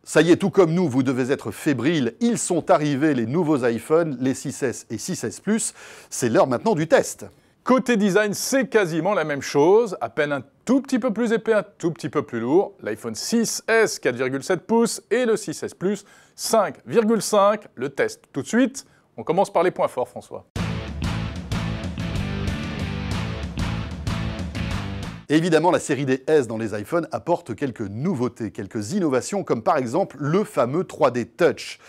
Ça y est, tout comme nous, vous devez être fébrile. Ils sont arrivés, les nouveaux iPhones, les 6S et 6S Plus. C'est l'heure maintenant du test. Côté design, c'est quasiment la même chose, à peine un tout petit peu plus épais, un tout petit peu plus lourd. L'iPhone 6S 4,7 pouces et le 6S Plus 5,5. Le test tout de suite. On commence par les points forts, François. Évidemment, la série des S dans les iPhones apporte quelques nouveautés, quelques innovations, comme par exemple le fameux 3D Touch.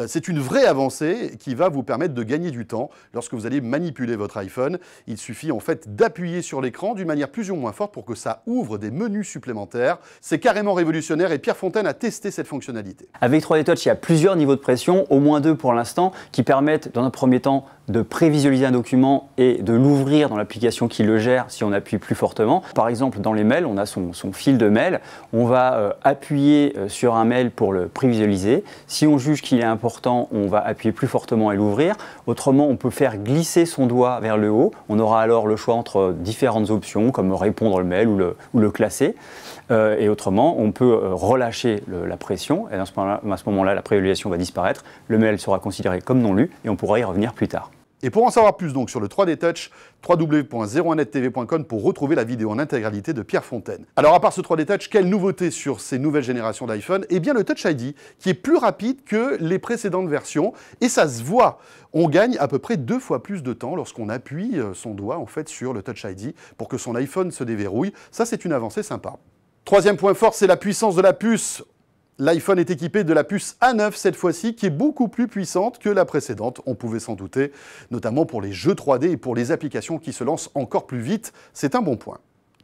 C'est une vraie avancée qui va vous permettre de gagner du temps lorsque vous allez manipuler votre iPhone. Il suffit en fait d'appuyer sur l'écran d'une manière plus ou moins forte pour que ça ouvre des menus supplémentaires. C'est carrément révolutionnaire et Pierre Fontaine a testé cette fonctionnalité. Avec 3D Touch, il y a plusieurs niveaux de pression, au moins 2 pour l'instant, qui permettent dans un premier temps de prévisualiser un document et de l'ouvrir dans l'application qui le gère si on appuie plus fortement. Par exemple, dans les mails, on a son fil de mail. On va appuyer sur un mail pour le prévisualiser. Si on juge qu'il est important, on va appuyer plus fortement et l'ouvrir. Autrement, on peut faire glisser son doigt vers le haut. On aura alors le choix entre différentes options, comme répondre le mail ou le classer. Et autrement, on peut relâcher la pression. Et à ce moment-là, la prévisualisation va disparaître. Le mail sera considéré comme non lu et on pourra y revenir plus tard. Et pour en savoir plus donc sur le 3D Touch, www.01nettv.com pour retrouver la vidéo en intégralité de Pierre Fontaine. Alors à part ce 3D Touch, quelle nouveauté sur ces nouvelles générations d'iPhone? Eh bien le Touch ID, qui est plus rapide que les précédentes versions, et ça se voit. On gagne à peu près 2 fois plus de temps lorsqu'on appuie son doigt en fait sur le Touch ID pour que son iPhone se déverrouille. Ça c'est une avancée sympa. Troisième point fort, c'est la puissance de la puce. L'iPhone est équipé de la puce A9 cette fois-ci, qui est beaucoup plus puissante que la précédente, on pouvait s'en douter, notamment pour les jeux 3D et pour les applications qui se lancent encore plus vite. C'est un bon point.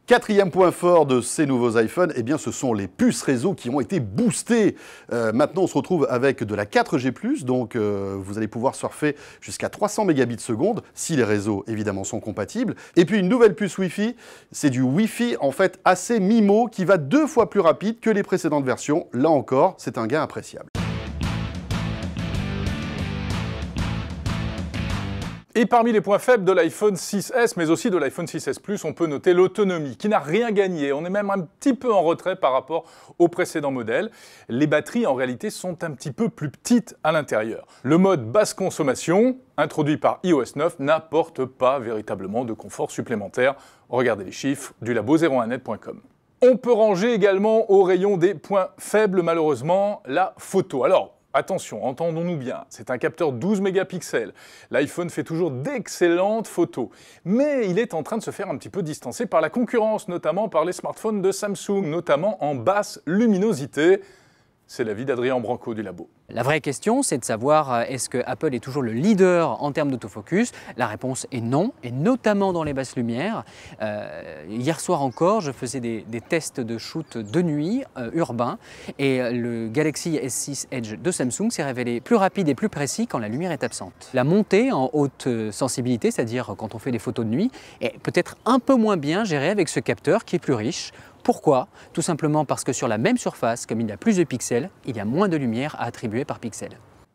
Quatrième point fort de ces nouveaux iPhones, eh bien, ce sont les puces réseau qui ont été boostées. Maintenant, on se retrouve avec de la 4G+, donc vous allez pouvoir surfer jusqu'à 300 mégabits seconde, si les réseaux, évidemment, sont compatibles. Et puis, une nouvelle puce Wi-Fi, c'est du Wi-Fi, en fait, assez MIMO, qui va 2 fois plus rapide que les précédentes versions. Là encore, c'est un gain appréciable. Et parmi les points faibles de l'iPhone 6S, mais aussi de l'iPhone 6S Plus, on peut noter l'autonomie, qui n'a rien gagné. On est même un petit peu en retrait par rapport au précédent modèle. Les batteries, en réalité, sont un petit peu plus petites à l'intérieur. Le mode basse consommation, introduit par iOS 9, n'apporte pas véritablement de confort supplémentaire. Regardez les chiffres du labo 01net.com. On peut ranger également au rayon des points faibles, malheureusement, la photo. Alors, attention, entendons-nous bien, c'est un capteur 12 mégapixels. L'iPhone fait toujours d'excellentes photos. Mais il est en train de se faire un petit peu distancer par la concurrence, notamment par les smartphones de Samsung, notamment en basse luminosité. C'est l'avis d'Adrien Branco du labo. La vraie question, c'est de savoir est-ce que Apple est toujours le leader en termes d'autofocus? La réponse est non, et notamment dans les basses lumières. Hier soir encore, je faisais des tests de shoot de nuit urbain, et le Galaxy S6 Edge de Samsung s'est révélé plus rapide et plus précis quand la lumière est absente. La montée en haute sensibilité, c'est-à-dire quand on fait des photos de nuit, est peut-être un peu moins bien gérée avec ce capteur qui est plus riche. Pourquoi? Tout simplement parce que sur la même surface, comme il y a plus de pixels, il y a moins de lumière à attribuer par pixel.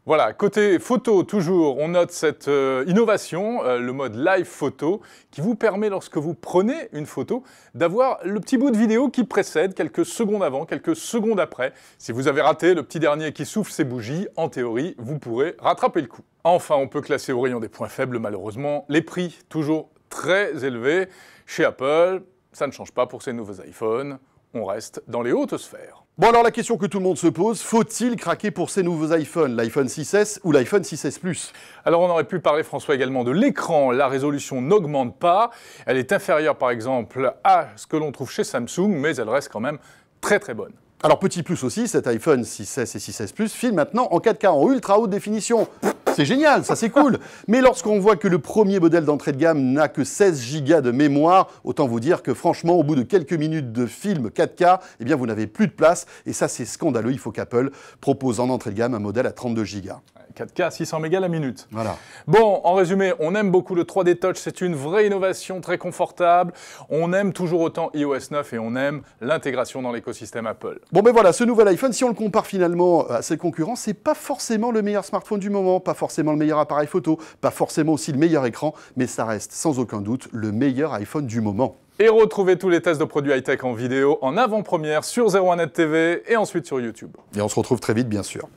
Voilà, côté photo, toujours, on note cette innovation, le mode live photo, qui vous permet, lorsque vous prenez une photo, d'avoir le petit bout de vidéo qui précède, quelques secondes avant, quelques secondes après. Si vous avez raté le petit dernier qui souffle ses bougies, en théorie, vous pourrez rattraper le coup. Enfin, on peut classer au rayon des points faibles, malheureusement, les prix, toujours très élevés. Chez Apple, ça ne change pas pour ces nouveaux iPhones, on reste dans les hautes sphères. Bon alors la question que tout le monde se pose, faut-il craquer pour ces nouveaux iPhones, l'iPhone 6S ou l'iPhone 6S Plus? Alors on aurait pu parler, François, également de l'écran. La résolution n'augmente pas, elle est inférieure par exemple à ce que l'on trouve chez Samsung, mais elle reste quand même très très bonne. Alors petit plus aussi, cet iPhone 6S et 6S Plus filme maintenant en 4K, en ultra haute définition. C'est génial, ça c'est cool. Mais lorsqu'on voit que le premier modèle d'entrée de gamme n'a que 16 Go de mémoire, autant vous dire que franchement, au bout de quelques minutes de film 4K, eh bien vous n'avez plus de place. Et ça c'est scandaleux, il faut qu'Apple propose en entrée de gamme un modèle à 32 Go. 4K, 600 mégas la minute. Voilà. Bon, en résumé, on aime beaucoup le 3D Touch, c'est une vraie innovation très confortable. On aime toujours autant iOS 9 et on aime l'intégration dans l'écosystème Apple. Bon ben voilà, ce nouvel iPhone, si on le compare finalement à ses concurrents, c'est pas forcément le meilleur smartphone du moment, pas forcément le meilleur appareil photo, pas forcément aussi le meilleur écran, mais ça reste sans aucun doute le meilleur iPhone du moment. Et retrouvez tous les tests de produits high-tech en vidéo en avant-première sur 01net TV et ensuite sur YouTube. Et on se retrouve très vite, bien sûr.